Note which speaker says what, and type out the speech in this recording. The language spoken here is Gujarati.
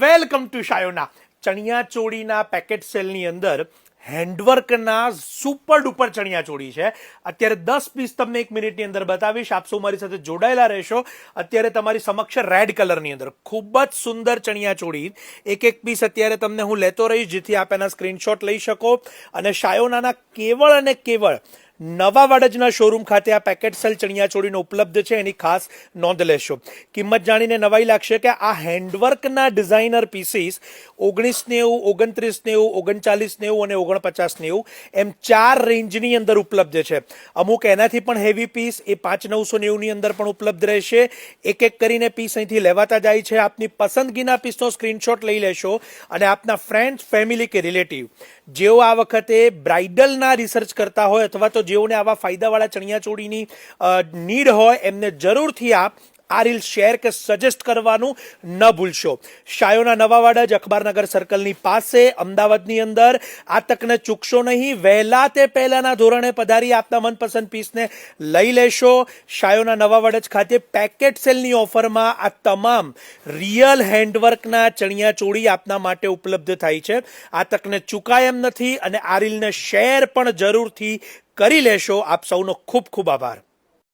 Speaker 1: Welcome to Shayona chaniya ચોળીના packet સેલની અંદર હેન્ડવર્કના સુપર ડુપર ચણિયા ચોળી છે. અત્યારે 10 પીસ તમને 1 મિનિટની અંદર બતાવીશ. આપ સૌ મારી સાથે જોડાયેલા રહેશો. અત્યારે તમારી સમક્ષ રેડ કલરની અંદર ખૂબ જ સુંદર ચણિયા ચોળી, એક પીસ અત્યારે તમને હું લેતો રહીશ, જેથી આપ એના સ્ક્રીનશોટ લઈ શકો. અને શાયોનાના કેવળ અને કેવળ નવા વાડજના શોરૂમ ખાતે આ પેકેટ સેલ ચણિયા ચોળીનો ઉપલબ્ધ છે, એની ખાસ નોંધ લેશો. કિંમત જાણીને નવાઈ લાગશે કે આ હેન્ડવર્કના ડિઝાઇનર પીસીસ 1990, 2990, 3990 અને 4990 એમ 4 રેન્જની અંદર ઉપલબ્ધ છે. અમુક એનાથી પણ હેવી પીસ એ 5990 ની અંદર પણ ઉપલબ્ધ રહેશે. એક કરીને પીસ અહીંથી લેવાતા જાય છે. આપની પસંદગીના પીસનો સ્ક્રીનશોટ લઈ લેશો અને આપના ફ્રેન્ડ્સ, ફેમિલી કે રિલેટિવ જેઓ આ વખતે બ્રાઇડલના રિસર્ચ કરતા હોય અથવા તો જેઓને આવા ફાયદાવાળા ચણિયા ચોળીની નીડ હોય, એમને જરૂરથી આપ આ રીલ શેર કે સજેસ્ટ કરવાનું ન ભૂલશો. શાયોના નવાવાડા જ અખબારનગર સર્કલની પાસે અમદાવાદની અંદર. આ તકને ચૂકશો નહીં. વહેલા તે પહેલાના ધોરણે પધારી આપના મનપસંદ પીસને લઈ લેશો. શાયોના નવાવાડા જ ખાતે પેકેટ સેલની ઓફરમાં આ તમામ રિયલ હેન્ડવર્કના ચણિયા ચોળી આપના માટે ઉપલબ્ધ થાય છે. આ તકને ચૂકાય એમ નથી અને આ રીલને શેર પણ જરૂરથી કરી લેશો. આપ સૌનો ખૂબ ખૂબ આભાર.